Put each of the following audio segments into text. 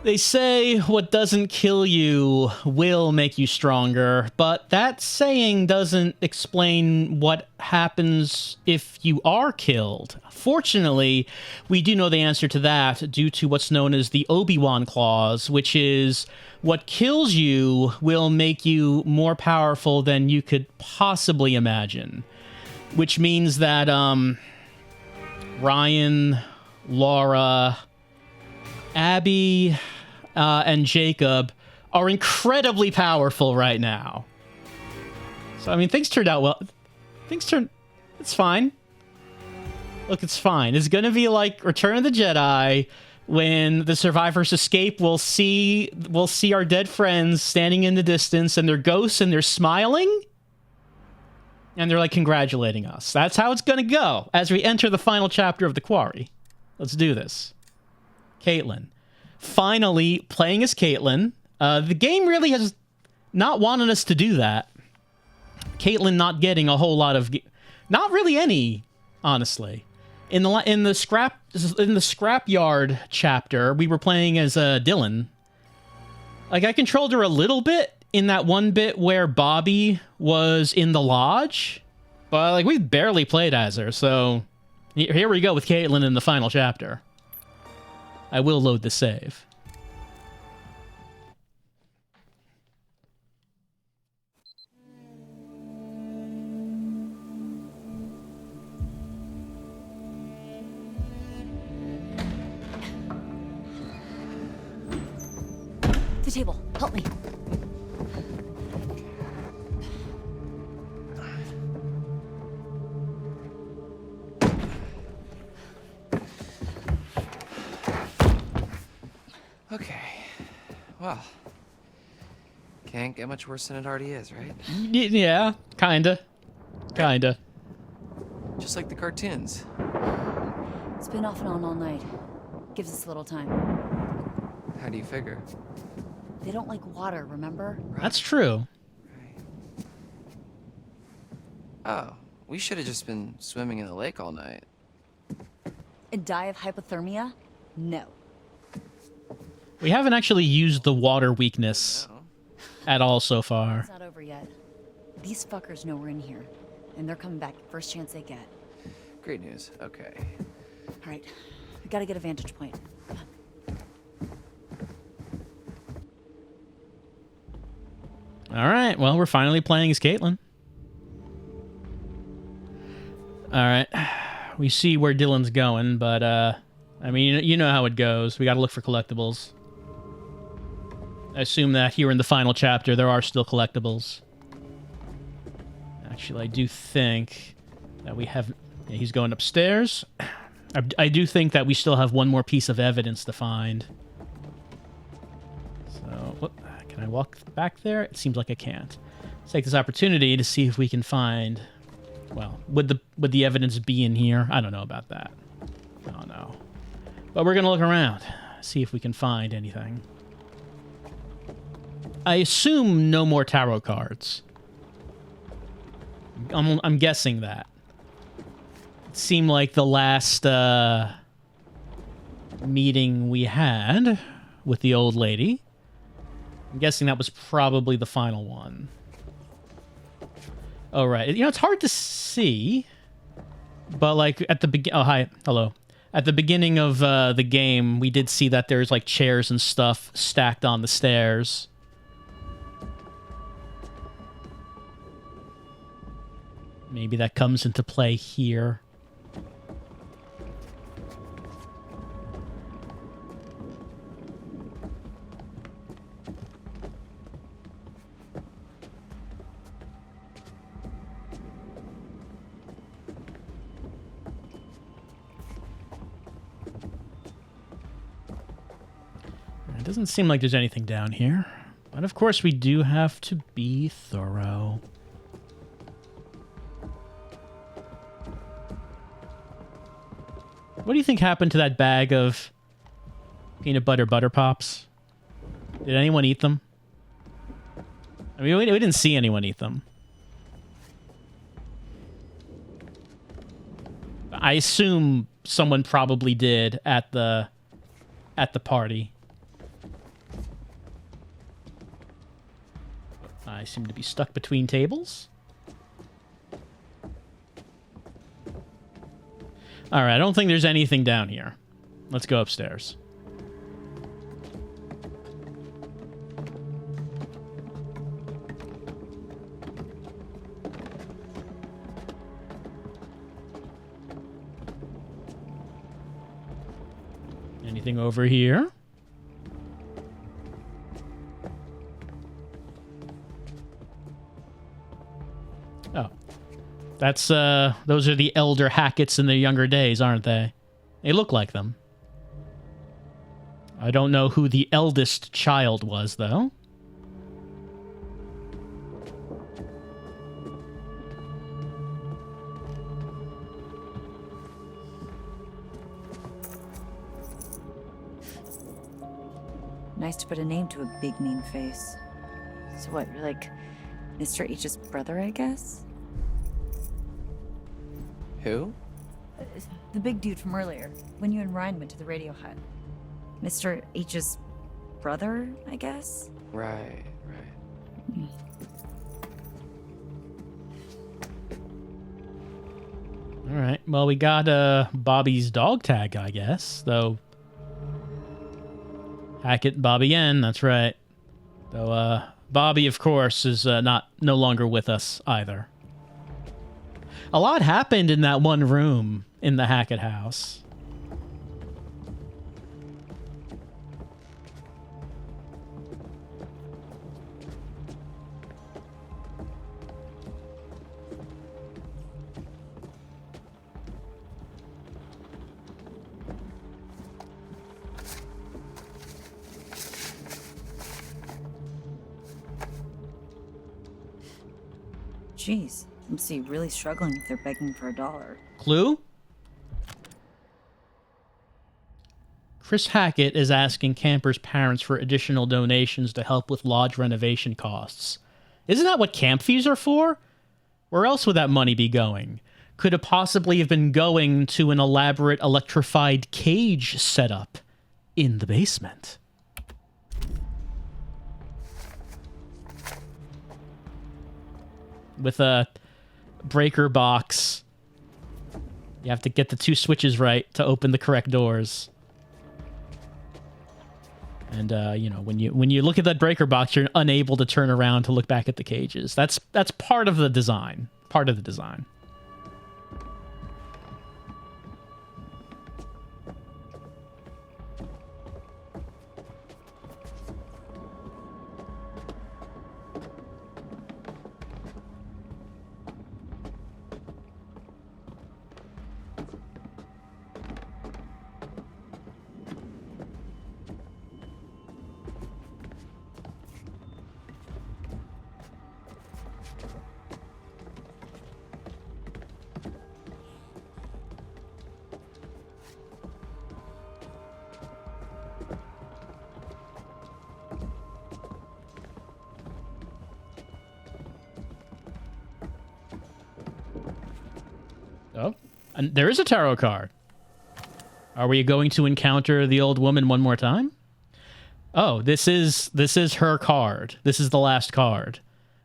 They say what doesn't kill you will make you stronger, but that saying doesn't explain what happens if you are killed. Fortunately, we do know the answer to that due to what's known as the Obi-Wan clause, which is what kills you will make you more powerful than you could possibly imagine. Which means that Ryan, Laura, Abby, and Jacob are incredibly powerful right now. So, I mean, things turned out well. It's fine. Look, it's fine. It's gonna be like Return of the Jedi, when the survivors escape. We'll see our dead friends standing in the distance, and they're ghosts, and they're smiling. And they're, like, congratulating us. That's how it's gonna go as we enter the final chapter of the Quarry. Let's do this. Caitlin. Finally playing as Caitlin. The game really has not wanted us to do that. Caitlin not getting a whole lot of... Not really any, honestly. In the scrapyard chapter, we were playing as Dylan. Like, I controlled her a little bit in that one bit where Bobby was in the lodge. But, like, we barely played as her, so... Here we go with Caitlin in the final chapter. I will load the save. The table, help me. Okay. Well, can't get much worse than it already is, right? Yeah, kinda. Kinda. Just like the cartoons. It's been off and on all night. Gives us a little time. How do you figure? They don't like water, remember? That's true. Right. Oh, we should have just been swimming in the lake all night. And die of hypothermia? No. We haven't actually used the water weakness at all so far. It's not over yet. These fuckers know we're in here, and they're coming back first chance they get. Great news. Okay. All right, we gotta get a vantage point. Come on. All right, well, we're finally playing as Caitlin. All right, we see where Dylan's going, but, I mean, you know how it goes. We gotta look for collectibles. I assume that here in the final chapter, there are still collectibles. Actually, I do think that we have... Yeah, he's going upstairs. I do think that we still have one more piece of evidence to find. So, can I walk back there? It seems like I can't. Let's take this opportunity to see if we can find... Well, would the evidence be in here? I don't know about that. I don't know. But we're going to look around, see if we can find anything. I assume no more tarot cards. I'm guessing that. It seemed like the last meeting we had with the old lady. I'm guessing that was probably the final one. Oh, right. You know, it's hard to see. But, like, at the beginning... Oh, hi. Hello. At the beginning of the game, we did see that there's, like, chairs and stuff stacked on the stairs. Maybe that comes into play here. It doesn't seem like there's anything down here. But of course we do have to be thorough. What do you think happened to that bag of peanut butter pops? Did anyone eat them? I mean, we didn't see anyone eat them. I assume someone probably did at the party. seem to be stuck between tables. Alright, I don't think there's anything down here. Let's go upstairs. Anything over here? Oh. That's, those are the elder Hacketts in their younger days, aren't they? They look like them. I don't know who the eldest child was, though. Nice to put a name to a big, mean face. So what, you're like Mr. H's brother, I guess? Who? The big dude from earlier, when you and Ryan went to the radio hut. Mr. H's brother, I guess? Right. Alright, well, we got Bobby's dog tag, I guess, though. Hackett Bobby N, that's right. Though, Bobby, of course, is no longer with us either. A lot happened in that one room in the Hackett house. Jeez, I'm see really struggling if they're begging for $1. Clue? Chris Hackett is asking campers' parents for additional donations to help with lodge renovation costs. Isn't that what camp fees are for? Where else would that money be going? Could it possibly have been going to an elaborate electrified cage setup in the basement? With a breaker box. You have to get the 2 switches right to open the correct doors. And, you know, when you look at that breaker box, you're unable to turn around to look back at the cages. That's part of the design. Part of the design. Oh, and there is a tarot card. Are we going to encounter the old woman one more time? Oh, this is her card. This is the last card.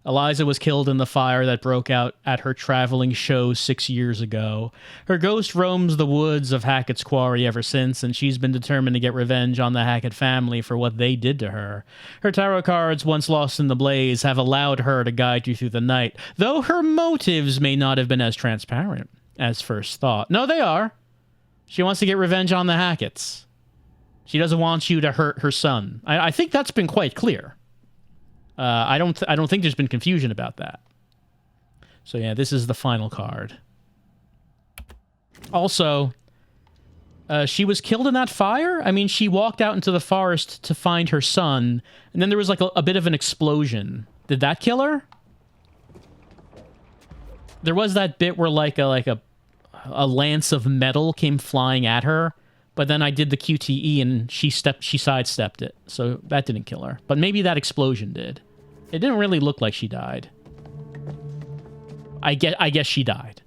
Eliza was killed in the fire that broke out at her traveling show 6 years ago. Her ghost roams the woods of Hackett's Quarry ever since, and she's been determined to get revenge on the Hackett family for what they did to her. Her tarot cards, once lost in the blaze, have allowed her to guide you through the night, though her motives may not have been as transparent as first thought. No, they are. She wants to get revenge on the Hacketts. She doesn't want you to hurt her son. I think that's been quite clear. I don't think there's been confusion about that. So yeah, this is the final card. Also, she was killed in that fire? I mean, she walked out into the forest to find her son, and then there was like a bit of an explosion. Did that kill her? There was that bit where like a lance of metal came flying at her, but then I did the QTE and she sidestepped it, so that didn't kill her. But maybe that explosion did. It didn't really look like she died. I guess she died.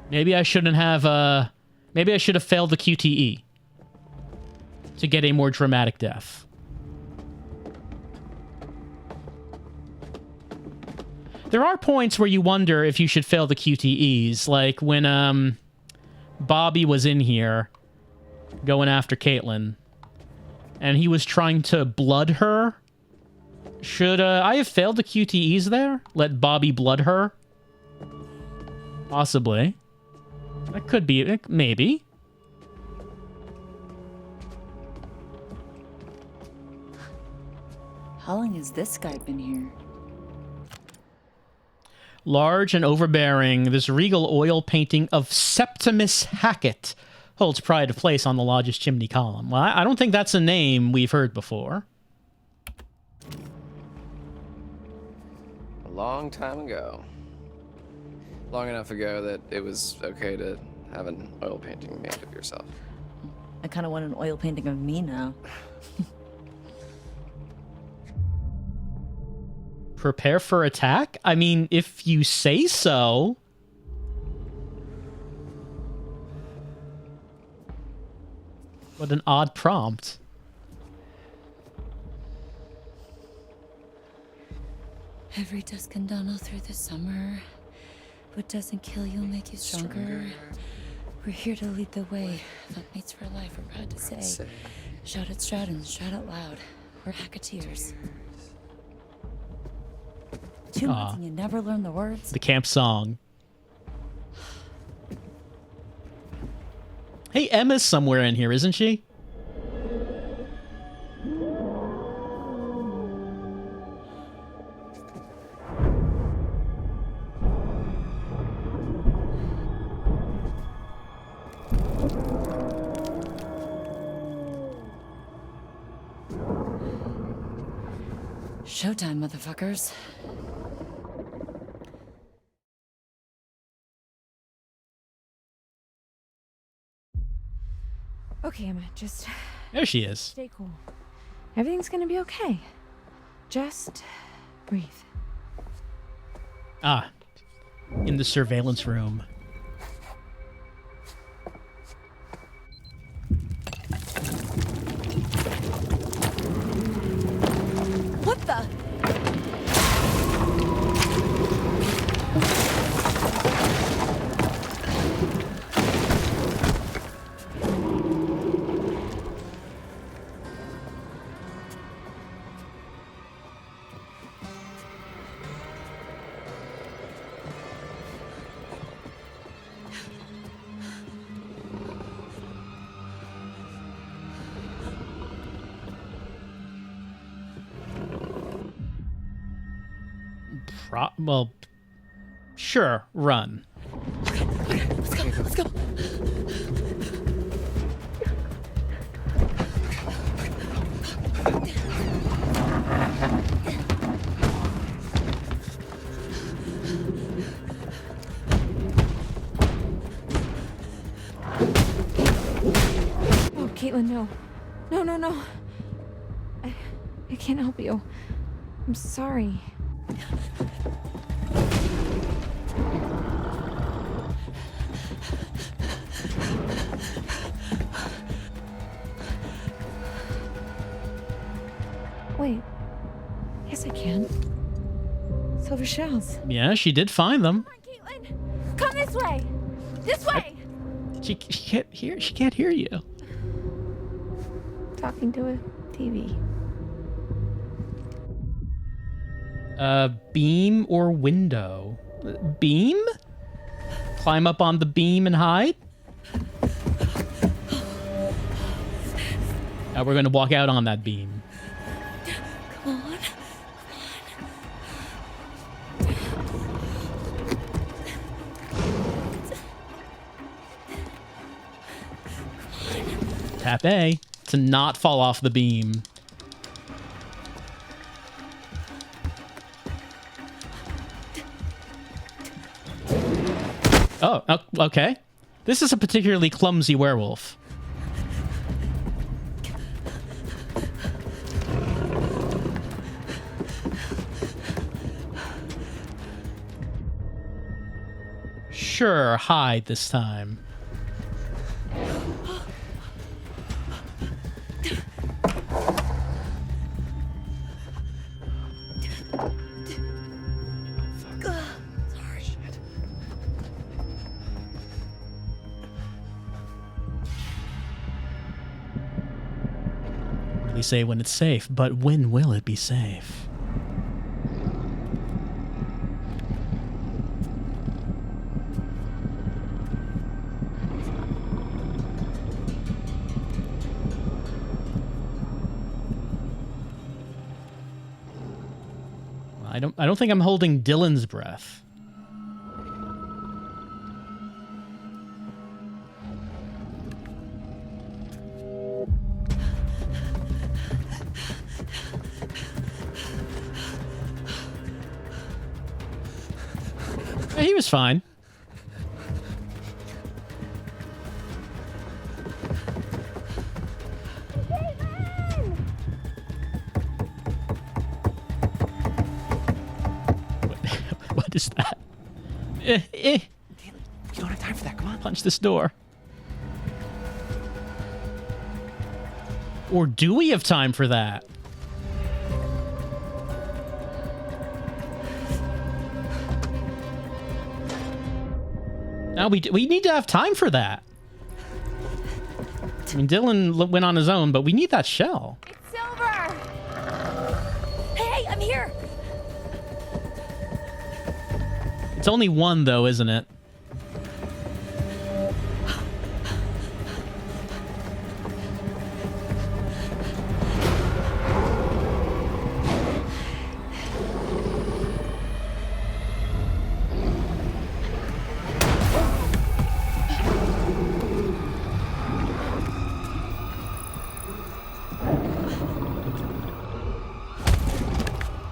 Maybe I shouldn't have. Maybe I should have failed the QTE to get a more dramatic death. There are points where you wonder if you should fail the QTEs, like when Bobby was in here going after Caitlin, and he was trying to blood her. Should I have failed the QTEs there? Let Bobby blood her? Possibly. That could be, maybe. How long has this guy been here? Large and overbearing, this regal oil painting of Septimus Hackett holds pride of place on the lodge's chimney column. Well, I don't think that's a name we've heard before. A long time ago. Long enough ago that it was okay to have an oil painting made of yourself. I kind of want an oil painting of me now. Prepare for attack? I mean, if you say so. What an odd prompt. Every dusk and dawn all through the summer. What doesn't kill you'll make you stronger. We're here to lead the way. Mates for life, we're proud to say. Shout it, shout and shout it loud. We're Hacketeers. 2 months and you never learn the words? The camp song. Hey, Emma's somewhere in here, isn't she? Showtime, motherfuckers. Okay, Emma, just There she is. stay cool. Everything's gonna be okay. Just breathe. Ah, in the surveillance room. What the? Well, sure, run. Let's go. Oh, Caitlin, no. No. I can't help you. I'm sorry. Wait. Yes, I can. Silver shells. Yeah, she did find them. Come on, Caitlin. Come this way. This way. She can't hear. She can't hear you. Talking to a TV. Beam or window? Beam? Climb up on the beam and hide? Now we're gonna walk out on that beam. Come on. Tap A to not fall off the beam. Oh, okay. This is a particularly clumsy werewolf. Sure, hide this time. We say when it's safe, but when will it be safe? I don't think I'm holding Dylan's breath. He was fine. What is that? You don't have time for that. Come on. Punch this door. Or do we have time for that? Now we need to have time for that. I mean, Dylan went on his own, but we need that shell. It's Silver! Hey, I'm here! It's only one, though, isn't it?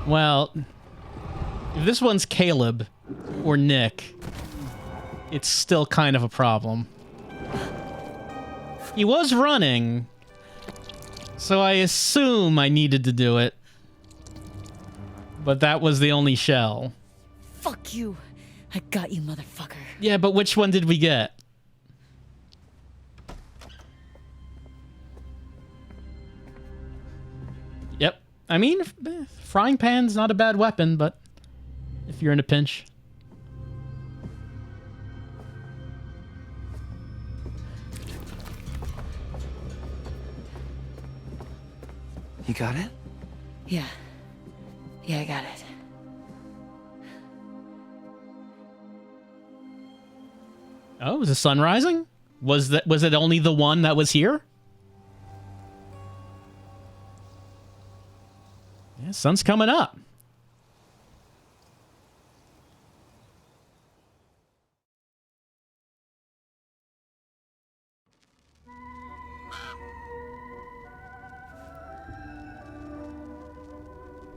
Well, if this one's Caleb or Nick, it's still kind of a problem. He was running, so I assume I needed to do it. But that was the only shell. Fuck you. I got you, motherfucker. Yeah, but which one did we get? Yep. I mean, frying pan's not a bad weapon, but if you're in a pinch. You got it? Yeah. Yeah, I got it. Oh, is the sun rising? Was it only the one that was here? Yeah, sun's coming up.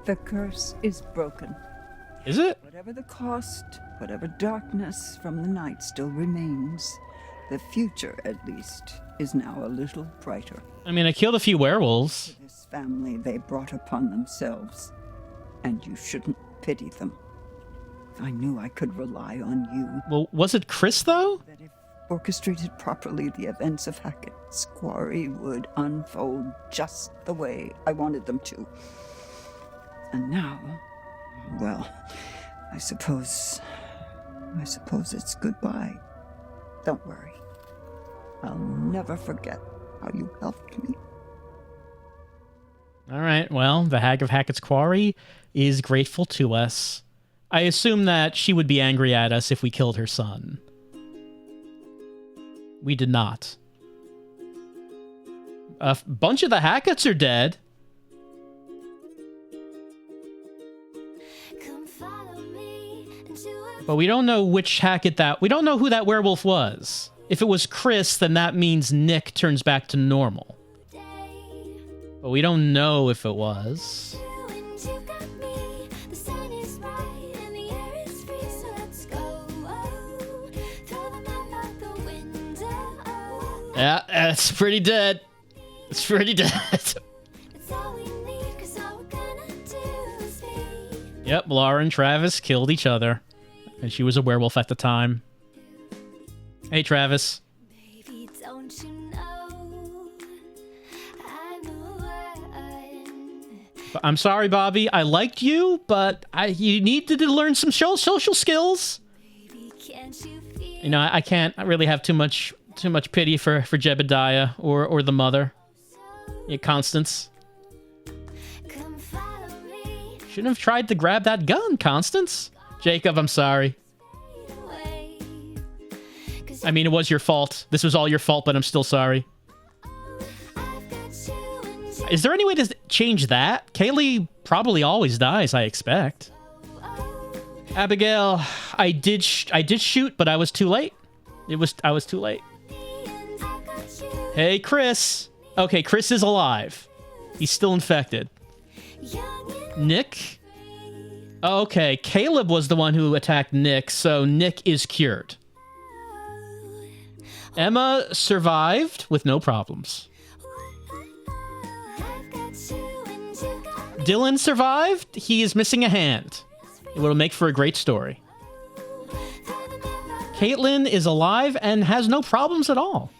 The curse is broken. Is it? Whatever the cost, whatever darkness from the night still remains, the future, at least, is now a little brighter. I mean, I killed a few werewolves. This family they brought upon themselves, and you shouldn't pity them. I knew I could rely on you. Well, was it Chris, though? That if orchestrated properly, the events of Hackett's Quarry would unfold just the way I wanted them to. And now, well, I suppose it's goodbye. Don't worry. I'll never forget how you helped me. All right, well, the Hag of Hackett's Quarry is grateful to us. I assume that she would be angry at us if we killed her son. We did not. A bunch of the Hacketts are dead. But we don't know which Hackett we don't know who that werewolf was. If it was Chris, then that means Nick turns back to normal. But we don't know if it was. Yeah, it's pretty dead. It's pretty dead. Yep, Laura and Travis killed each other. And she was a werewolf at the time. Hey, Travis. Baby, don't you know I'm the one. I'm sorry, Bobby. I liked you, but you need to learn some social skills. Baby, can't you feel? You know, I can't really have too much pity for Jebediah or the mother. Yeah, Constance. Shouldn't have tried to grab that gun, Constance. Jacob, I'm sorry. I mean, it was your fault. This was all your fault, but I'm still sorry. Is there any way to change that? Kaylee probably always dies, I expect. Abigail, I did shoot, but I was too late. I was too late. Hey, Chris. Okay, Chris is alive. He's still infected. Nick? Okay, Caleb was the one who attacked Nick, so Nick is cured. Emma survived with no problems. Dylan survived. He is missing a hand. It will make for a great story. Caitlin is alive and has no problems at all.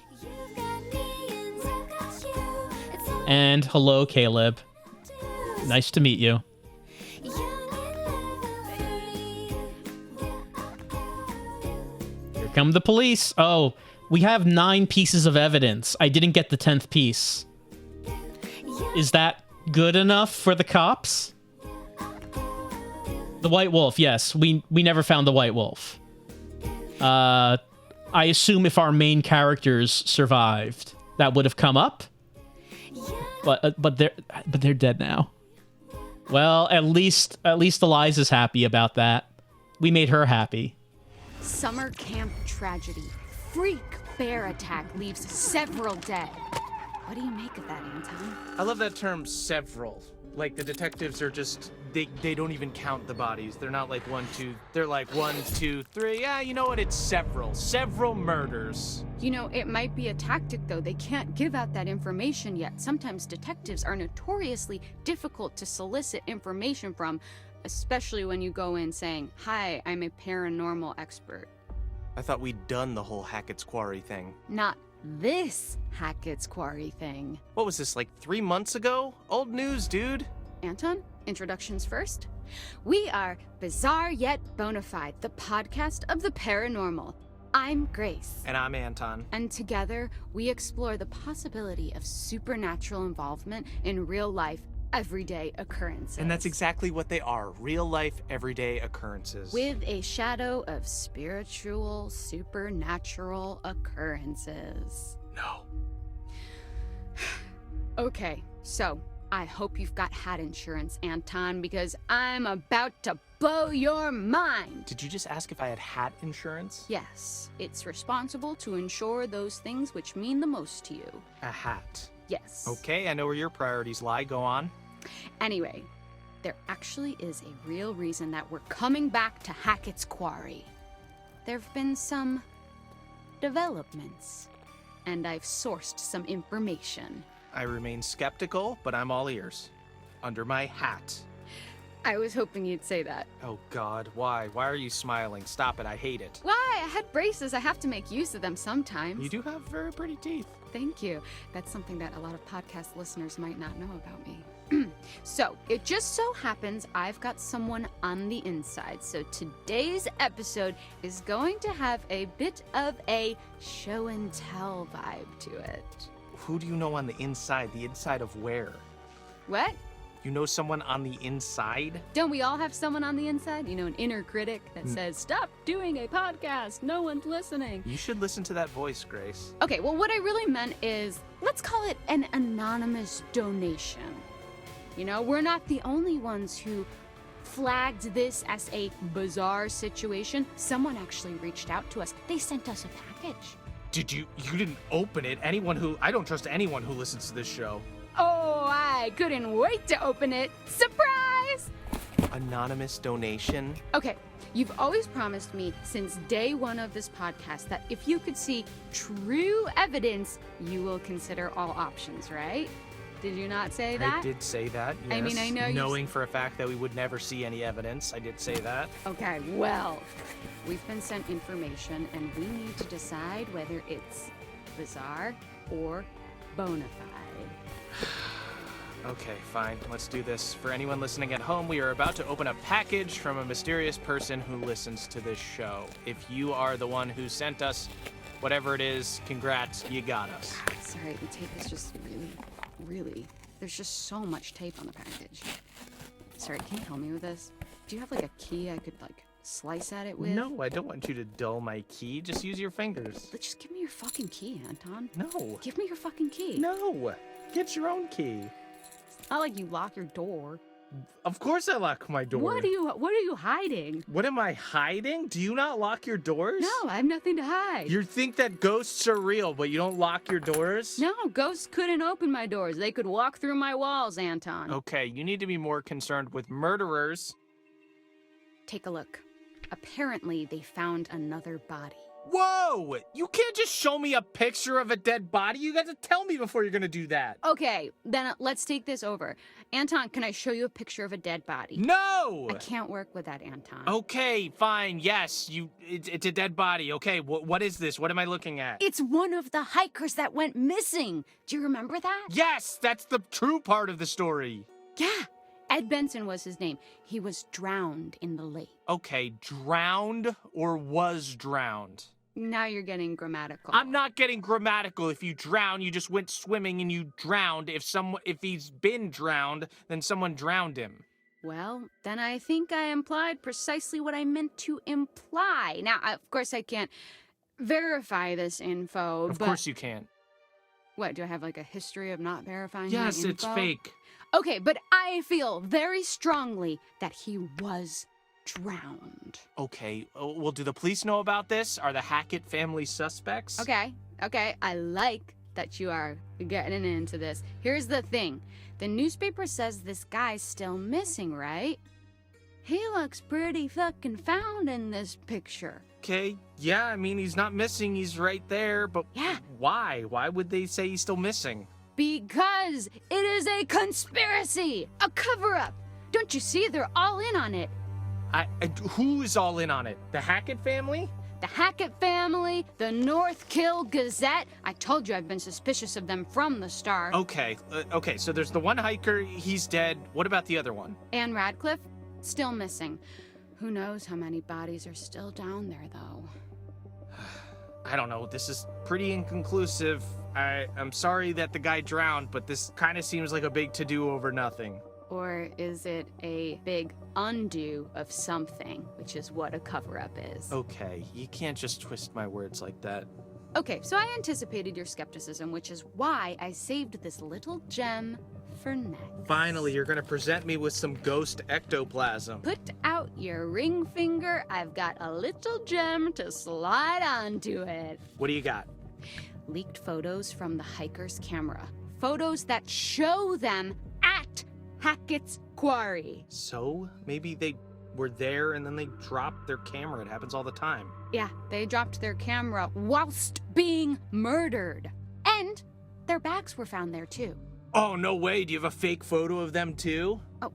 And hello, Caleb. Nice to meet you. Here come the police. Oh, we have 9 pieces of evidence. I didn't get the 10th piece. Is that good enough for the cops? The White Wolf, yes. We never found the White Wolf. I assume if our main characters survived, that would have come up. But they're dead now. Well, at least Eliza's happy about that. We made her happy. Summer camp tragedy. Freak bear attack leaves several dead. What do you make of that, Anton? I love that term, several. Like, the detectives are just, they don't even count the bodies. They're not like 1, 2, they're like 1, 2, 3. Yeah, you know what? It's several murders. You know, it might be a tactic, though. They can't give out that information yet. Sometimes detectives are notoriously difficult to solicit information from, especially when you go in saying, "Hi, I'm a paranormal expert." I thought we'd done the whole Hackett's Quarry thing. Not this Hackett's Quarry thing. What was this, like 3 months ago? Old news, dude. Anton, introductions first. We are Bizarre Yet Bonafide, the podcast of the paranormal. I'm Grace. And I'm Anton. And together, we explore the possibility of supernatural involvement in real life, everyday occurrences. And that's exactly what they are, real life, everyday occurrences. With a shadow of spiritual, supernatural occurrences. No. Okay, so I hope you've got hat insurance, Anton, because I'm about to blow your mind. Did you just ask if I had hat insurance? Yes, it's responsible to insure those things which mean the most to you. A hat. Yes. Okay, I know where your priorities lie. Go on. Anyway, there actually is a real reason that we're coming back to Hackett's Quarry. There've been some developments, and I've sourced some information. I remain skeptical, but I'm all ears. Under my hat. I was hoping you'd say that. Oh God, why? Why are you smiling? Stop it, I hate it. Why? I had braces. I have to make use of them sometimes. You do have very pretty teeth. Thank you. That's something that a lot of podcast listeners might not know about me. So, it just so happens I've got someone on the inside. So today's episode is going to have a bit of a show and tell vibe to it. Who do you know on the inside? The inside of where? What? You know someone on the inside? Don't we all have someone on the inside? You know, an inner critic that says, "Stop doing a podcast, no one's listening." You should listen to that voice, Grace. Okay, well, what I really meant is, let's call it an anonymous donation. You know, we're not the only ones who flagged this as a bizarre situation. Someone actually reached out to us. They sent us a package. You didn't open it. I don't trust anyone who listens to this show. Oh, I couldn't wait to open it. Surprise! Anonymous donation? Okay, you've always promised me since day one of this podcast that if you could see true evidence, you will consider all options, right? Did you not say that? I did say that, yes. I mean, I know you... Knowing for a fact that we would never see any evidence, I did say that. Okay, well, we've been sent information and we need to decide whether it's bizarre or bona fide. Okay, fine. Let's do this. For anyone listening at home, we are about to open a package from a mysterious person who listens to this show. If you are the one who sent us whatever it is, congrats, you got us. Sorry, the tape is just really, there's just so much tape on the package. Sorry, can you help me with this? Do you have like a key I could like slice at it with? No, I don't want you to dull my key. Just use your fingers. But just give me your fucking key, Anton. No. Give me your fucking key. No. Get your own key. It's not like you lock your door. Of course I lock my door. What are you hiding? What am I hiding? Do you not lock your doors? No, I have nothing to hide. You think that ghosts are real, but you don't lock your doors? No, ghosts couldn't open my doors. They could walk through my walls, Anton. Okay, you need to be more concerned with murderers. Take a look. Apparently, they found another body. Whoa! You can't just show me a picture of a dead body. You got to tell me before you're gonna do that. Okay, then let's take this over. Anton, can I show you a picture of a dead body? No! I can't work with that, Anton. Okay, fine. Yes, it's a dead body. Okay, what is this? What am I looking at? It's one of the hikers that went missing. Do you remember that? Yes, that's the true part of the story. Yeah. Ed Benson was his name. He was drowned in the lake. Okay, drowned or was drowned? Now you're getting grammatical. I'm not getting grammatical. If you drown, you just went swimming and you drowned. If he's been drowned, then someone drowned him. Well, then I think I implied precisely what I meant to imply. Now, of course, I can't verify this info, Of but... course you can't. What, do I have like a history of not verifying Yes, my it's info? fake. Okay, but I feel very strongly that he was drowned. Okay, well, do the police know about this? Are the Hackett family suspects? Okay, I like that you are getting into this. Here's the thing. The newspaper says this guy's still missing, right? He looks pretty fucking found in this picture. Okay, yeah, I mean, he's not missing, he's right there, but Yeah. why? Why would they say he's still missing? Because it is a conspiracy, a cover-up. Don't you see? They're all in on it. Who is all in on it? The Hackett family? The Hackett family, the North Kill Gazette. I told you I've been suspicious of them from the start. Okay, so there's the one hiker, he's dead. What about the other one? Anne Radcliffe, still missing. Who knows how many bodies are still down there, though. I don't know, this is pretty inconclusive. I'm sorry that the guy drowned, but this kind of seems like a big to-do over nothing. Or is it a big undo of something, which is what a cover-up is? Okay, you can't just twist my words like that. Okay, so I anticipated your skepticism, which is why I saved this little gem for next. Finally, you're gonna present me with some ghost ectoplasm. Put out your ring finger. I've got a little gem to slide onto it. What do you got? Leaked photos from the hiker's camera. Photos that show them at Hackett's Quarry. So, maybe they were there and then they dropped their camera. It happens all the time. Yeah, they dropped their camera whilst being murdered. And their bags were found there too. Oh, no way. Do you have a fake photo of them too? Oh,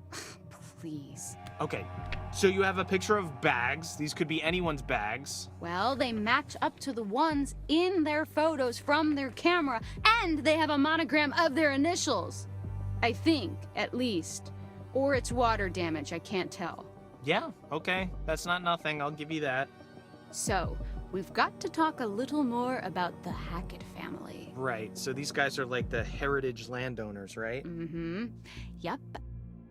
please. Okay, so you have a picture of bags. These could be anyone's bags. Well, they match up to the ones in their photos from their camera, and they have a monogram of their initials. I think, at least. Or it's water damage, I can't tell. Yeah, okay. That's not nothing. I'll give you that. So, we've got to talk a little more about the Hackett family. Right, so these guys are like the heritage landowners, right? Mm-hmm. Yep.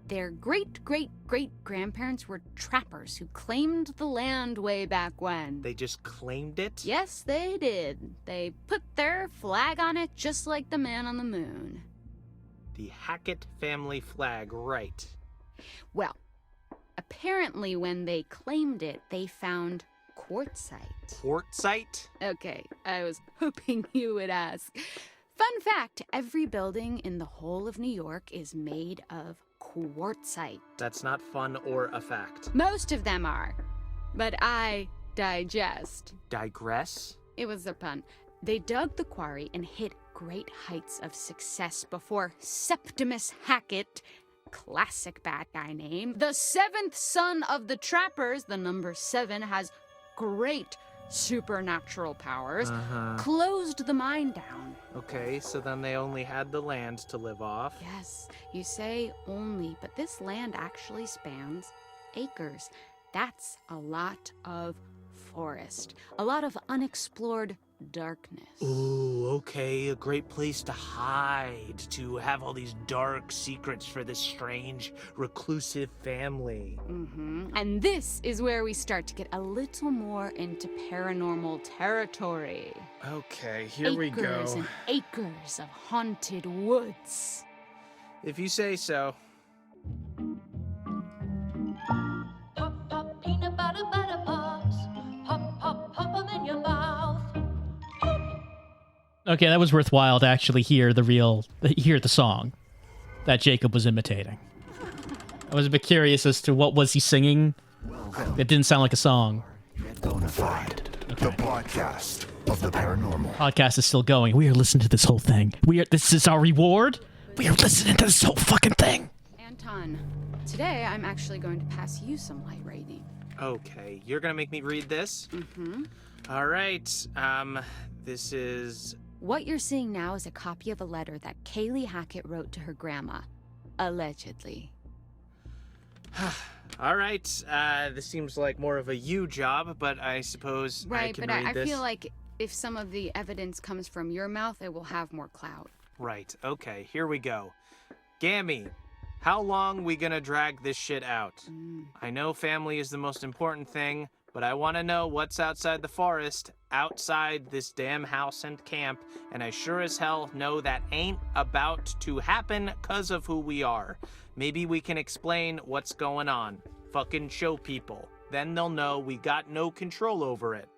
Their great-great-great-grandparents were trappers who claimed the land way back when. They just claimed it? Yes, they did. They put their flag on it just like the man on the moon. The Hackett family flag, right. Well, apparently when they claimed it, they found quartzite. Quartzite? Okay, I was hoping you would ask. Fun fact, every building in the whole of New York is made of quartzite. That's not fun or a fact. Most of them are, but I digest. Digress? It was a pun. They dug the quarry and hit great heights of success before Septimus Hackett, classic bad guy name, the seventh son of the trappers, the number 7, has great supernatural powers, closed the mine down. Okay, so then they only had the land to live off. Yes, you say only, but this land actually spans acres. That's a lot of forest, a lot of unexplored darkness. Ooh, okay, a great place to hide, to have all these dark secrets for this strange, reclusive family. And this is where we start to get a little more into paranormal territory. Okay, here we go. Acres and acres of haunted woods. If you say so. Pop, pop, peanut butter, butter pops. Pop, pop, pop 'em in your mouth. Okay, that was worthwhile to actually hear the song that Jacob was imitating. I was a bit curious as to what was he singing. It didn't sound like a song. Bonafide, the podcast of the paranormal. Podcast is still going. We are listening to this whole thing. This is our reward. We are listening to this whole fucking thing. Anton, today I'm actually going to pass you some light reading. Okay, you're gonna make me read this? All right, this is... What you're seeing now is a copy of a letter that Kaylee Hackett wrote to her grandma. Allegedly. All right, this seems like more of a you job, but I suppose I can read this. I feel like if some of the evidence comes from your mouth, it will have more clout. Right, okay, here we go. Gammy, how long we gonna drag this shit out? I know family is the most important thing, but I want to know what's outside the forest, outside this damn house and camp, and I sure as hell know that ain't about to happen 'cause of who we are. Maybe we can explain what's going on. Fucking show people. Then they'll know we got no control over it.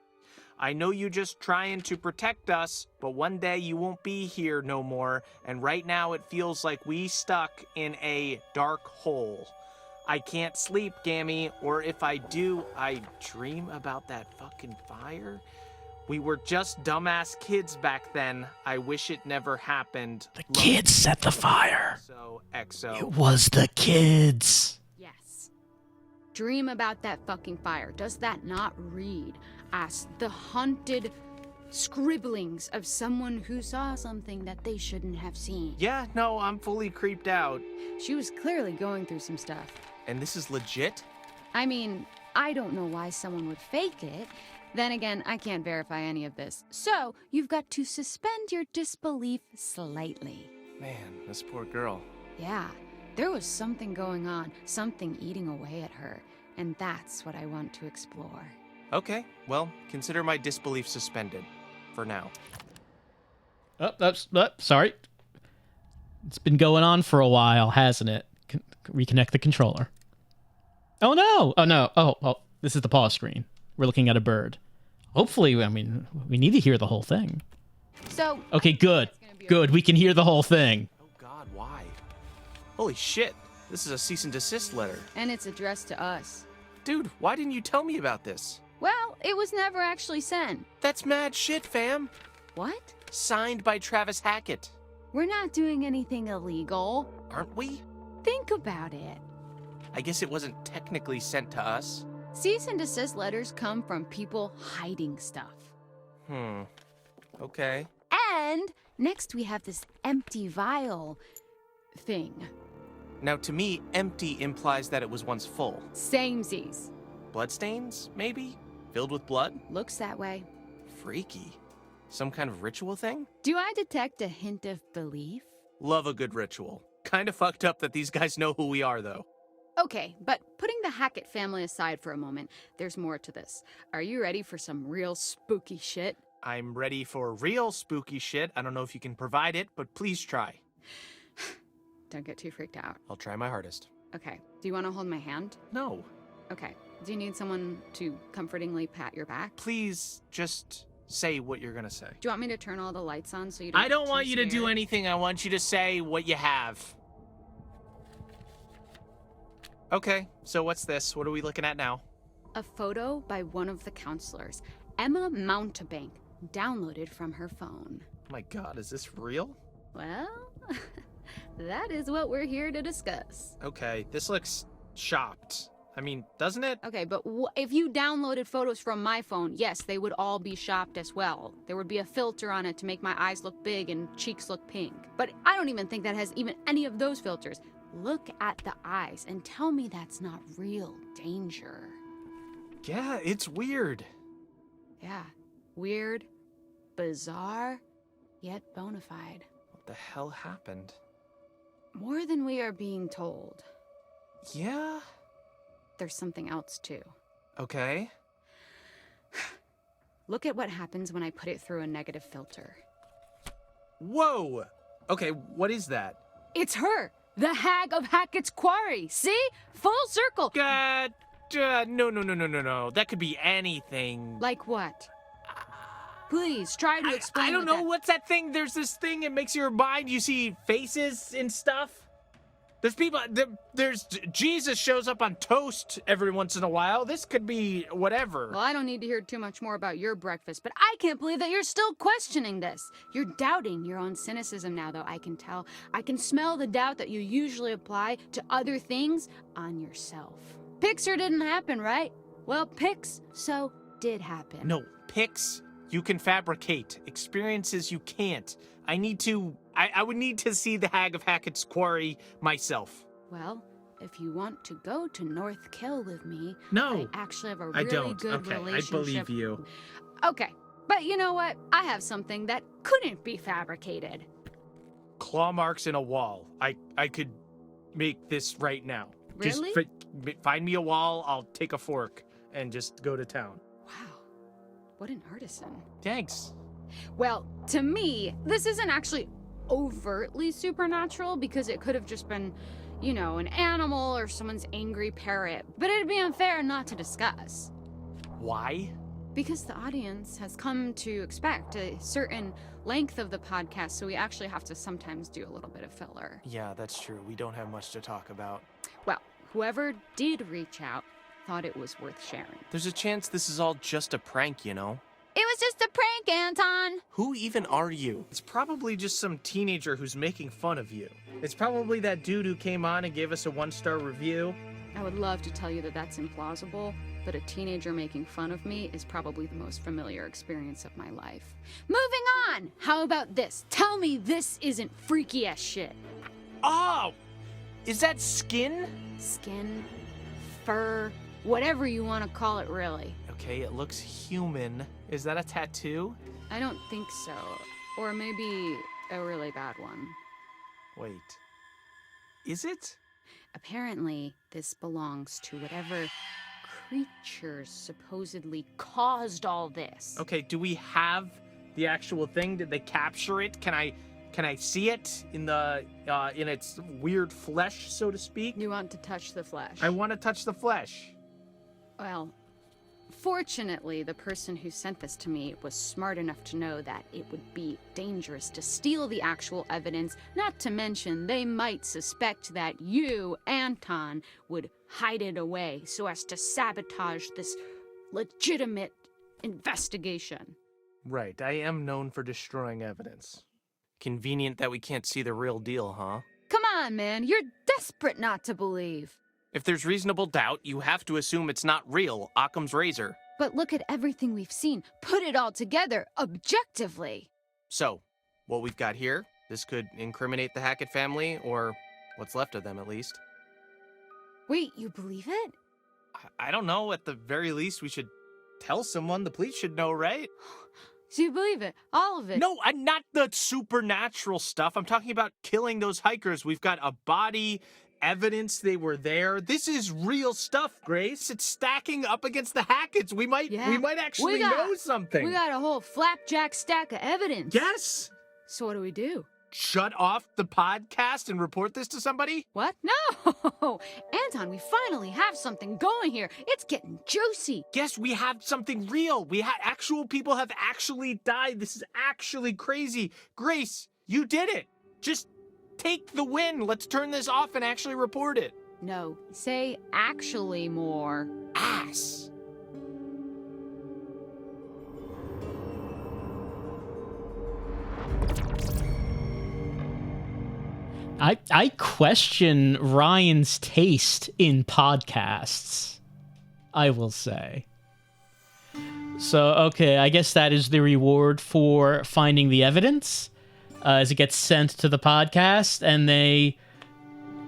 I know you just trying to protect us, but one day you won't be here no more, and right now it feels like we stuck in a dark hole. I can't sleep, Gammy, or if I do, I dream about that fucking fire. We were just dumbass kids back then. I wish it never happened. The kids set the fire. XO. It was the kids. Yes. Dream about that fucking fire. Does that not read as the haunted scribblings of someone who saw something that they shouldn't have seen? Yeah, no, I'm fully creeped out. She was clearly going through some stuff. And this is legit? I mean, I don't know why someone would fake it. Then again, I can't verify any of this. So, you've got to suspend your disbelief slightly. Man, this poor girl. Yeah, there was something going on, something eating away at her, and that's what I want to explore. Okay, well, consider my disbelief suspended. For now. Sorry. It's been going on for a while, hasn't it? Reconnect the controller. Oh no! Oh no! Oh, this is the pause screen. We're looking at a bird. Hopefully, I mean, we need to hear the whole thing. So... Okay, good. Good, we can hear the whole thing. Oh god, why? Holy shit, this is a cease and desist letter. And it's addressed to us. Dude, why didn't you tell me about this? Well, it was never actually sent. That's mad shit, fam. What? Signed by Travis Hackett. We're not doing anything illegal. Aren't we? Think about it. I guess it wasn't technically sent to us. Cease and desist letters come from people hiding stuff. Okay. And next we have this empty vial thing. Now, to me, empty implies that it was once full. Samesies. Bloodstains, maybe? Filled with blood? Looks that way. Freaky. Some kind of ritual thing? Do I detect a hint of belief? Love a good ritual. Kinda fucked up that these guys know who we are, though. Okay, but putting the Hackett family aside for a moment, there's more to this. Are you ready for some real spooky shit? I'm ready for real spooky shit. I don't know if you can provide it, but please try. Don't get too freaked out. I'll try my hardest. Okay, do you want to hold my hand? No. Okay, do you need someone to comfortingly pat your back? Please, just say what you're gonna say. Do you want me to turn all the lights on so you don't I don't get want too you to do scared? anything. I want you to say what you have. Okay, so what's this? What are we looking at now? A photo by one of the counselors, Emma Mountebank, downloaded from her phone. Oh my god, is this real? Well, that is what we're here to discuss. Okay, this looks shopped. I mean, doesn't it? Okay, but if you downloaded photos from my phone, yes, they would all be shopped as well. There would be a filter on it to make my eyes look big and cheeks look pink. But I don't even think that has even any of those filters. Look at the eyes and tell me that's not real danger. Yeah, it's weird. Yeah, weird, bizarre, yet bona fide. What the hell happened? More than we are being told. Yeah? There's something else, too. Okay. Look at what happens when I put it through a negative filter. Whoa! Okay, what is that? It's her! The Hag of Hackett's Quarry! See? Full circle! No. That could be anything. Like what? Please, try to explain. I don't know. That... What's that thing? There's this thing, it makes your mind, you see faces and stuff. There's people, there's Jesus shows up on toast every once in a while. This could be whatever. Well, I don't need to hear too much more about your breakfast, but I can't believe that you're still questioning this. You're doubting your own cynicism now, though, I can tell. I can smell the doubt that you usually apply to other things on yourself. Pixar didn't happen, right? Well, so did happen. No, Pix, you can fabricate. Experiences you can't. I would need to see the Hag of Hackett's Quarry myself. Well, if you want to go to North Kill with me, No, I actually have a really good relationship. I believe you. Okay, but you know what? I have something that couldn't be fabricated. Claw marks in a wall. I could make this right now. Really? Just find me a wall, I'll take a fork and just go to town. Wow, what an artisan. Thanks. Well, to me, this isn't actually overtly supernatural because it could have just been, you know, an animal or someone's angry parrot, but it'd be unfair not to discuss. Why? Because the audience has come to expect a certain length of the podcast, so we actually have to sometimes do a little bit of filler. Yeah, that's true. We don't have much to talk about. Well, whoever did reach out thought it was worth sharing. There's a chance this is all just a prank, you know? It was just a prank, Anton! Who even are you? It's probably just some teenager who's making fun of you. It's probably that dude who came on and gave us a 1-star review. I would love to tell you that that's implausible, but a teenager making fun of me is probably the most familiar experience of my life. Moving on! How about this? Tell me this isn't freaky as shit. Oh! Is that skin? Skin, fur, whatever you want to call it, really. Okay, it looks human. Is that a tattoo? I don't think so. Or maybe a really bad one. Wait. Is it? Apparently, this belongs to whatever creatures supposedly caused all this. Okay, do we have the actual thing? Did they capture it? Can I see it in its weird flesh, so to speak? You want to touch the flesh? I want to touch the flesh. Well, fortunately, the person who sent this to me was smart enough to know that it would be dangerous to steal the actual evidence, not to mention they might suspect that you, Anton, would hide it away so as to sabotage this legitimate investigation. Right, I am known for destroying evidence. Convenient that we can't see the real deal, huh? Come on, man, you're desperate not to believe. If there's reasonable doubt, you have to assume it's not real, Occam's razor. But look at everything we've seen. Put it all together, objectively. So, what we've got here, this could incriminate the Hackett family, or what's left of them at least. Wait, you believe it? I don't know, at the very least we should tell someone. The police should know, right? So you believe it? All of it? No, not the supernatural stuff. I'm talking about killing those hikers. We've got a body, evidence they were there. This is real stuff, Grace. It's stacking up against the Hacketts. We might actually know something. We got a whole flapjack stack of evidence. Yes. So what do we do? Shut off the podcast and report this to somebody? What? No! Anton, we finally have something going here. It's getting juicy. Yes, we have something real. Actual people have actually died. This is actually crazy. Grace, you did it. Just take the win. Let's turn this off and actually report it. No, say actually more. Ass. I question Ryan's taste in podcasts, I will say. So, okay, I guess that is the reward for finding the evidence, as it gets sent to the podcast, and they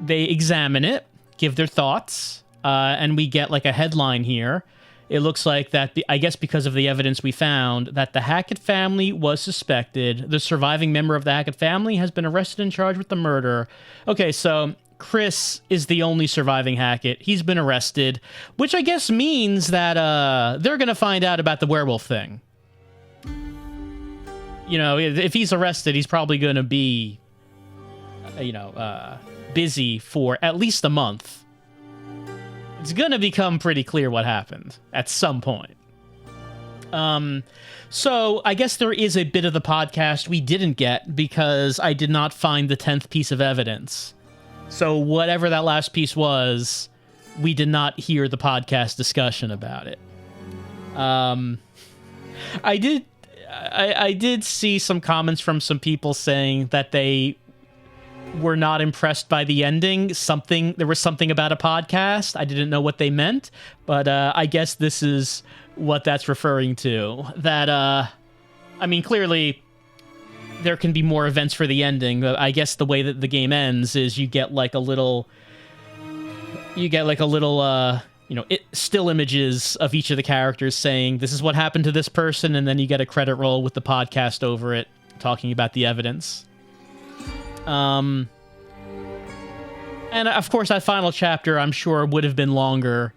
examine it, give their thoughts, and we get like a headline here. it looks like that, I guess because of the evidence we found, that the Hackett family was suspected. The surviving member of the Hackett family has been arrested and charged with the murder. Okay, so Chris is the only surviving Hackett. He's been arrested, which I guess means that they're going to find out about the werewolf thing. You know, if he's arrested, he's probably going to be, busy for at least a month. It's going to become pretty clear what happened at some point. So I guess there is a bit of the podcast we didn't get because I did not find the 10th piece of evidence. So whatever that last piece was, we did not hear the podcast discussion about it. I did see some comments from some people saying that they were not impressed by the ending. There was something about a podcast. I didn't know what they meant, but I guess this is what that's referring to. That, clearly there can be more events for the ending, but I guess the way that the game ends is you get like a little still images of each of the characters saying, this is what happened to this person, and then you get a credit roll with the podcast over it, talking about the evidence. And of course, that final chapter, I'm sure, would have been longer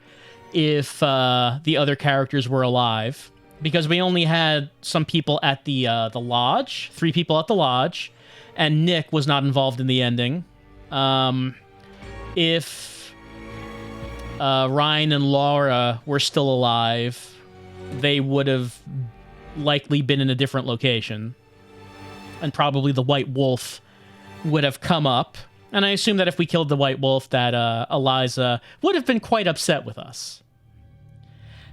if the other characters were alive, because we only had some people at the lodge, 3 people at the lodge, and Nick was not involved in the ending. If Ryan and Laura were still alive, they would have likely been in a different location, and probably the White Wolf would have come up. And I assume that if we killed the White Wolf, that Eliza would have been quite upset with us.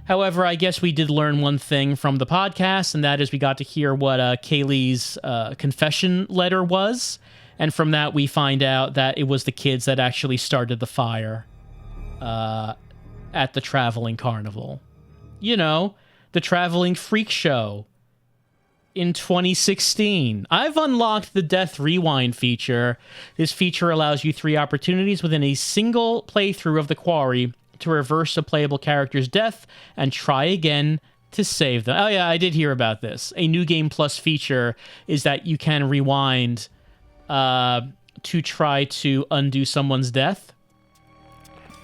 However, I guess we did learn one thing from the podcast, and that is we got to hear what Kaylee's confession letter was. And from that, we find out that it was the kids that actually started the fire at the traveling carnival. You know, the traveling freak show in 2016. I've unlocked the Death Rewind feature. This feature allows you 3 opportunities within a single playthrough of the Quarry to reverse a playable character's death and try again to save them. Oh yeah, I did hear about this. A New Game Plus feature is that you can rewind to try to undo someone's death.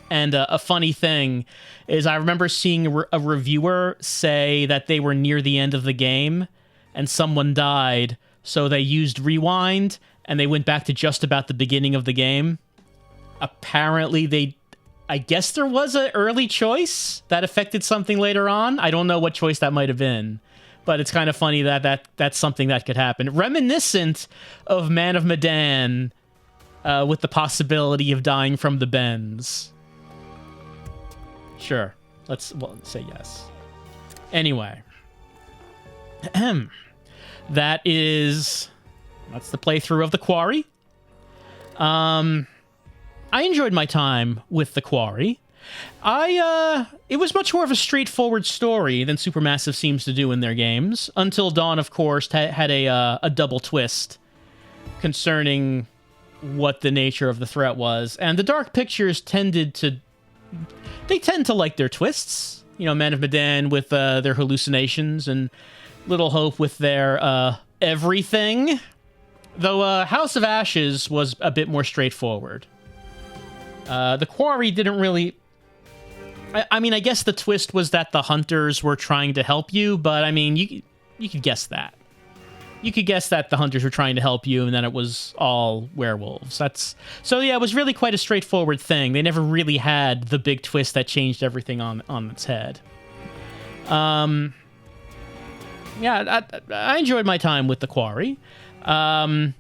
And a funny thing is I remember seeing a reviewer say that they were near the end of the game and someone died, so they used rewind and they went back to just about the beginning of the game. Apparently I guess there was an early choice that affected something later on. I don't know what choice that might have been, but it's kind of funny that that's something that could happen. Reminiscent of Man of Medan, with the possibility of dying from the bends. Sure. Let's say yes. Anyway. That's the playthrough of the Quarry. I enjoyed my time with the Quarry. It was much more of a straightforward story than Supermassive seems to do in their games. Until Dawn, of course, had a double twist concerning what the nature of the threat was. And the Dark Pictures tend to like their twists. You know, Man of Medan with their hallucinations, and Little Hope with their everything. Though House of Ashes was a bit more straightforward. The Quarry didn't really... I mean, I guess the twist was that the hunters were trying to help you, but I mean, you could guess that. You could guess that the hunters were trying to help you, and then it was all werewolves. So yeah, it was really quite a straightforward thing. They never really had the big twist that changed everything on its head. Yeah, I enjoyed my time with the Quarry. I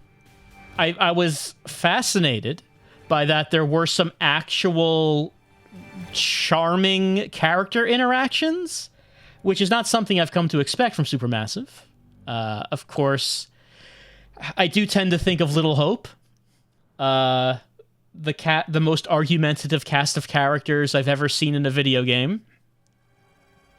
was fascinated by that there were some actual charming character interactions, which is not something I've come to expect from Supermassive. Of course, I do tend to think of Little Hope, the most argumentative cast of characters I've ever seen in a video game.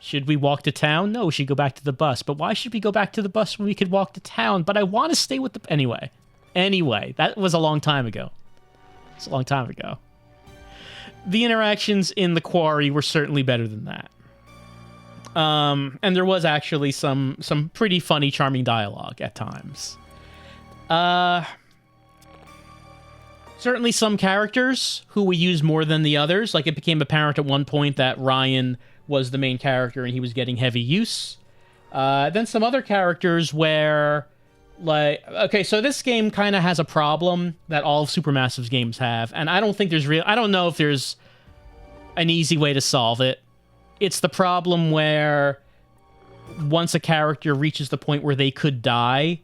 Should we walk to town? No, we should go back to the bus. But why should we go back to the bus when we could walk to town? But I want to stay with the... Anyway, that was a long time ago. It's a long time ago. The interactions in the Quarry were certainly better than that. And there was actually some pretty funny, charming dialogue at times. Certainly some characters who we use more than the others. Like, it became apparent at one point that Ryan was the main character and he was getting heavy use. Then some other characters where, like... Okay, so this game kind of has a problem that all of Supermassive's games have. And I don't think there's I don't know if there's an easy way to solve it. It's the problem where once a character reaches the point where they could die,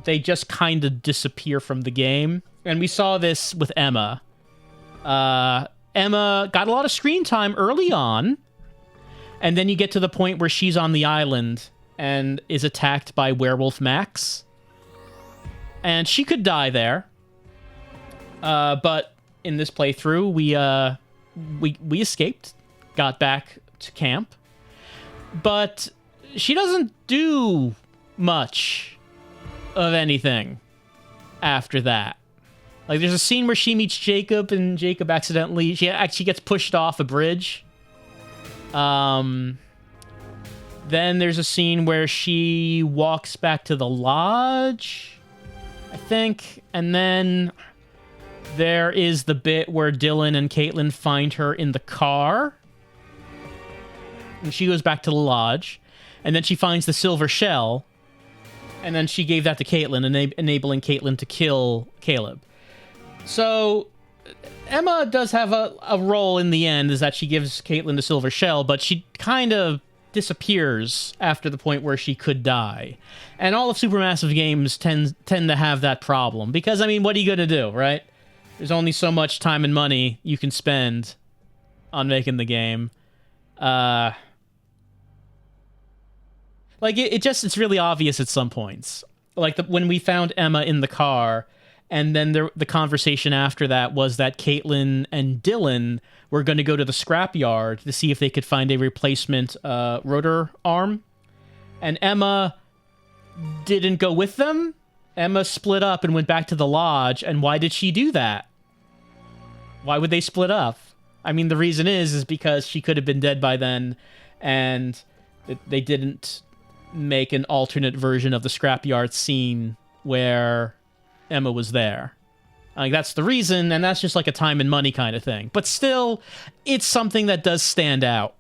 they just kind of disappear from the game. And we saw this with Emma. Emma got a lot of screen time early on, and then you get to the point where she's on the island and is attacked by Werewolf Max. And she could die there. But in this playthrough, we escaped, got back to camp. But she doesn't do much of anything after that. Like, there's a scene where she meets Jacob, and Jacob accidentally... She actually gets pushed off a bridge. Then there's a scene where she walks back to the lodge, I think. And then there is the bit where Dylan and Caitlin find her in the car. And she goes back to the lodge. And then she finds the silver shell. And then she gave that to Caitlin, enabling Caitlin to kill Caleb. So, Emma does have a role in the end, is that she gives Caitlin the silver shell, but she kind of disappears after the point where she could die. And all of Supermassive games tend to have that problem, because, I mean, what are you going to do, right? There's only so much time and money you can spend on making the game. Like, it's really obvious at some points. Like, when we found Emma in the car... And then the conversation after that was that Caitlin and Dylan were going to go to the scrapyard to see if they could find a replacement rotor arm. And Emma didn't go with them. Emma split up and went back to the lodge. And why did she do that? Why would they split up? I mean, the reason is because she could have been dead by then, and they didn't make an alternate version of the scrapyard scene where Emma was there. Like, that's the reason, and that's just like a time and money kind of thing. But still, it's something that does stand out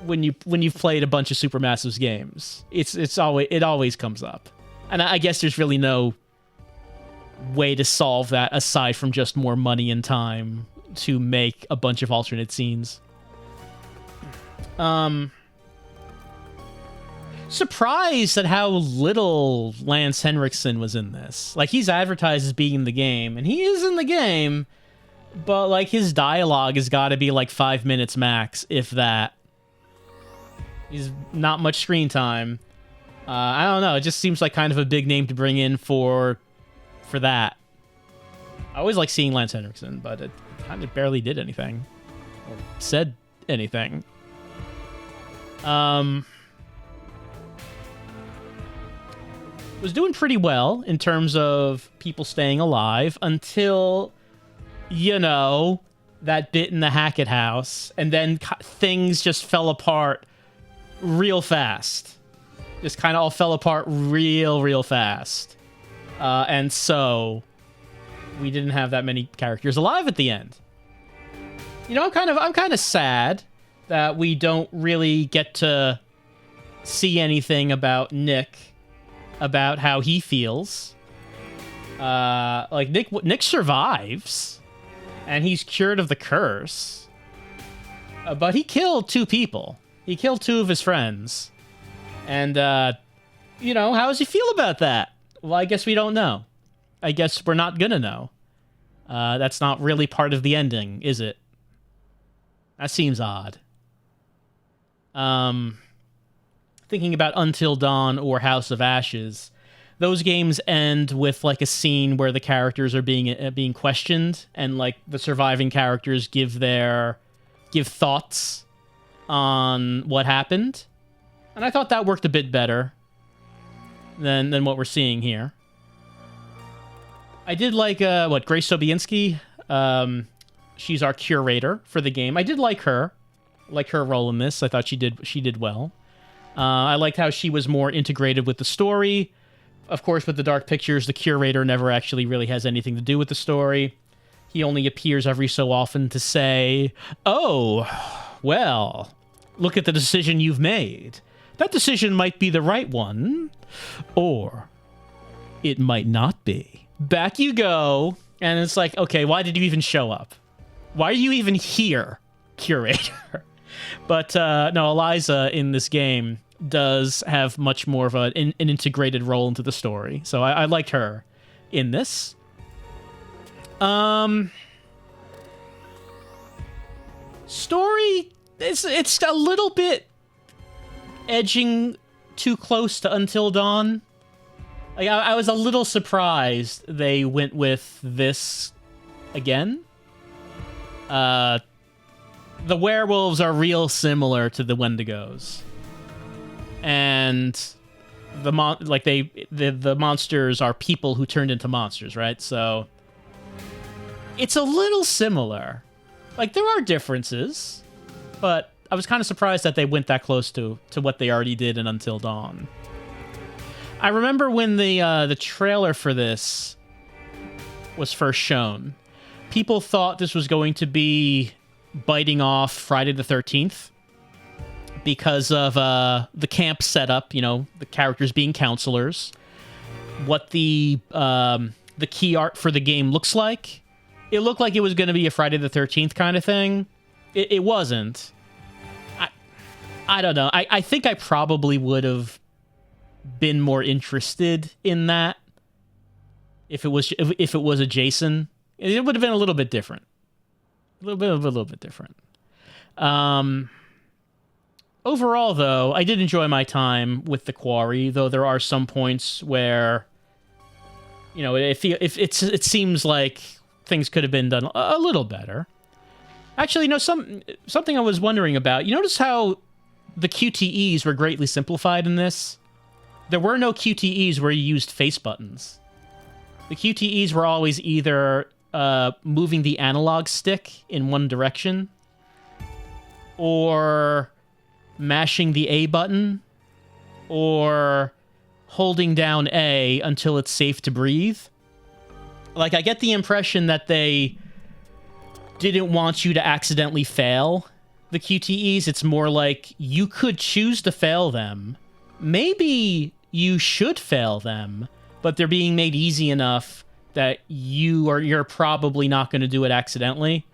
when you've played a bunch of Supermassive's games. It always comes up. And I guess there's really no way to solve that aside from just more money and time to make a bunch of alternate scenes. Surprised at how little Lance Henriksen was in this. Like, he's advertised as being in the game, and he is in the game, but, like, his dialogue has got to be, like, 5 minutes max, if that. He's not much screen time. I don't know, it just seems like kind of a big name to bring in for that. I always like seeing Lance Henriksen, but it kind of barely did anything. Or said anything. Was doing pretty well in terms of people staying alive until, you know, that bit in the Hackett house, and then things just fell apart real fast. Just kind of all fell apart real fast. And so we didn't have that many characters alive at the end. You know, I'm kind of sad that we don't really get to see anything about Nick, about how he feels. Like, Nick survives, and he's cured of the curse. But he killed 2 people. He killed 2 of his friends. And, you know, how does he feel about that? Well, I guess we don't know. I guess we're not gonna know. That's not really part of the ending, is it? That seems odd. Thinking about Until Dawn or House of Ashes, those games end with, like, a scene where the characters are being questioned, and, like, the surviving characters give thoughts on what happened. And I thought that worked a bit better than what we're seeing here. I did like Grace Sobiinski. She's our curator for the game. I did like her. like her role in this. I thought she did well. I liked how she was more integrated with the story. Of course, with the Dark Pictures, the curator never actually really has anything to do with the story. He only appears every so often to say, "Oh, well, look at the decision you've made. That decision might be the right one, or it might not be. Back you go." And it's like, okay, why did you even show up? Why are you even here, curator? But no, Eliza in this game does have much more of an integrated role into the story. So I liked her in this. Story, it's a little bit edging too close to Until Dawn. Like, I was a little surprised they went with this again. The werewolves are real similar to the Wendigos, and the monsters are people who turned into monsters, right? So it's a little similar. Like, there are differences, but I was kind of surprised that they went that close to what they already did in Until Dawn. I remember when the trailer for this was first shown, people thought this was going to be biting off Friday the 13th because of the camp setup, you know, the characters being counselors, what the key art for the game looks like. It looked like it was going to be a Friday the 13th kind of thing. It wasn't. I don't know. I think I probably would have been more interested in that if it was a Jason. It would have been a little bit different. A little bit different. Overall, though, I did enjoy my time with the Quarry, though there are some points where, you know, it seems like things could have been done a little better. Actually, no, something I was wondering about. You notice how the QTEs were greatly simplified in this? There were no QTEs where you used face buttons. The QTEs were always either moving the analog stick in one direction, or mashing the A button, or holding down A until it's safe to breathe. Like, I get the impression that they didn't want you to accidentally fail the QTEs. It's more like you could choose to fail them. Maybe you should fail them, but they're being made easy enough that you're probably not going to do it accidentally.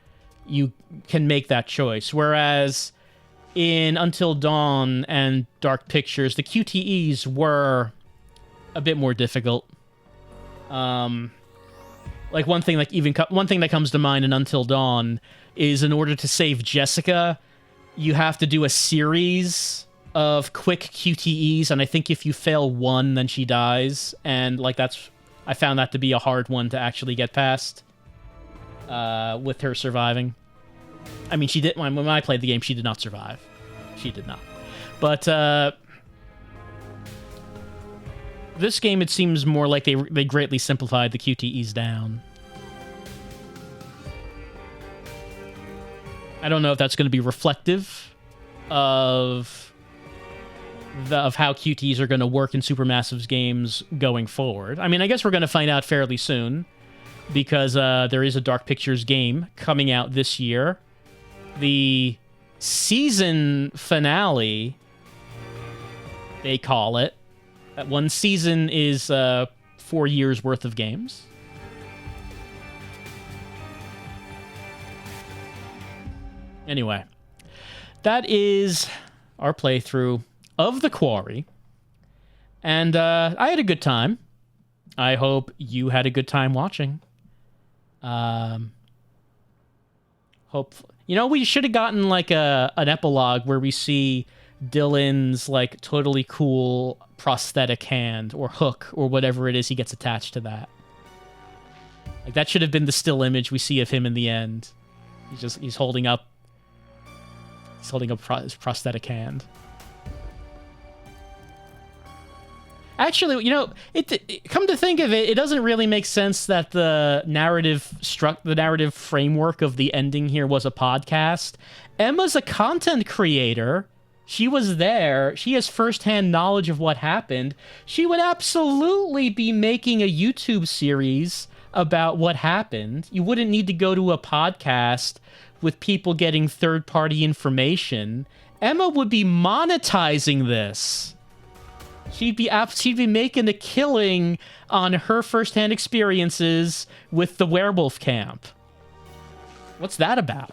You can make that choice. Whereas in Until Dawn and Dark Pictures, the QTEs were a bit more difficult. Like one thing that comes to mind in Until Dawn is, in order to save Jessica, you have to do a series of quick QTEs, and I think if you fail one, then she dies. And like I found that to be a hard one to actually get past. With her surviving. I mean, she did. When I played the game, she did not survive. She did not. But this game, it seems more like they greatly simplified the QTEs down. I don't know if that's going to be reflective of how QTEs are going to work in Supermassive's games going forward. I mean, I guess we're going to find out fairly soon, because there is a Dark Pictures game coming out this year. The season finale, they call it. That one season is 4 years worth of games. Anyway, that is our playthrough of The Quarry. And I had a good time. I hope you had a good time watching. You know, we should have gotten like an epilogue where we see Dylan's like totally cool prosthetic hand or hook or whatever it is he gets attached to that. Like, that should have been the still image we see of him in the end. He's holding up his prosthetic hand. Actually, you know, come to think of it, it doesn't really make sense that the narrative framework of the ending here was a podcast. Emma's a content creator. She was there. She has firsthand knowledge of what happened. She would absolutely be making a YouTube series about what happened. You wouldn't need to go to a podcast with people getting third-party information. Emma would be monetizing this. She'd be making a killing on her firsthand experiences with the werewolf camp. What's that about?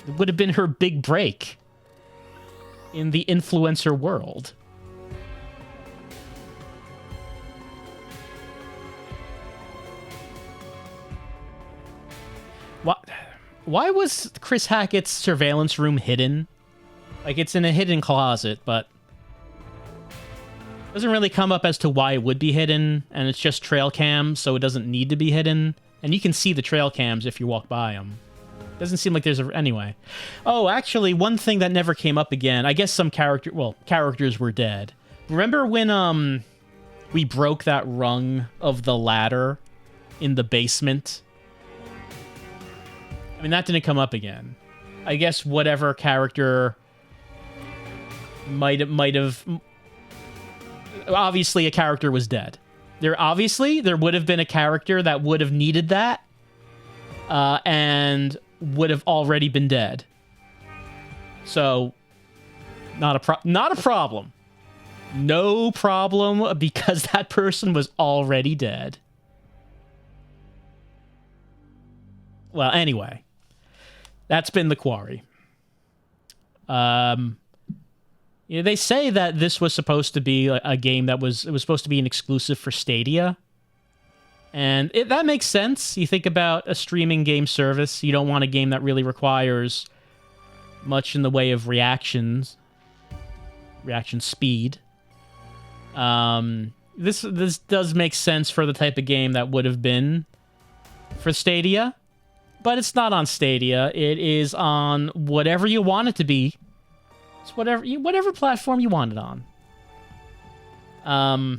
It would have been her big break in the influencer world. Why was Chris Hackett's surveillance room hidden? Like, it's in a hidden closet, but it doesn't really come up as to why it would be hidden, and it's just trail cams, so it doesn't need to be hidden. And you can see the trail cams if you walk by them. Doesn't seem like there's a... Anyway. Oh, actually, one thing that never came up again, I guess some characters were dead. Remember when, we broke that rung of the ladder in the basement? I mean, that didn't come up again. I guess whatever character might have... Obviously, a character was dead. There would have been a character that would have needed that, and would have already been dead. So, not a problem. No problem, because that person was already dead. Well, anyway. That's been the Quarry. They say that this was supposed to be a game that was supposed to be an exclusive for Stadia. And that makes sense. You think about a streaming game service. You don't want a game that really requires much in the way of reaction speed. This does make sense for the type of game that would have been for Stadia. But it's not on Stadia. It is on whatever you want it to be. It's whatever platform you want it on. I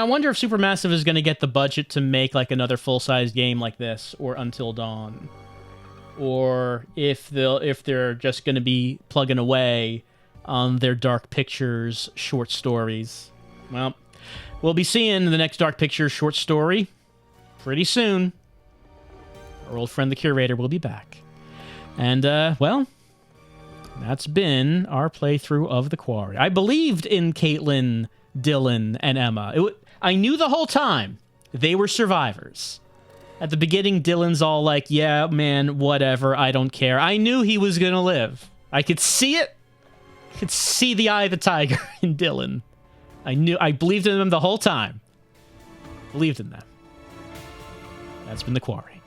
wonder if Supermassive is going to get the budget to make like another full-size game like this, or Until Dawn, or if they're just going to be plugging away on their Dark Pictures short stories. Well, we'll be seeing the next Dark Pictures short story pretty soon. Our old friend the Curator will be back. And, well, that's been our playthrough of The Quarry. I believed in Caitlin, Dylan, and Emma. I knew the whole time they were survivors. At the beginning, Dylan's all like, yeah, man, whatever, I don't care. I knew he was gonna live. I could see it. I could see the eye of the tiger in Dylan. I believed in them the whole time. Believed in them. That's been The Quarry.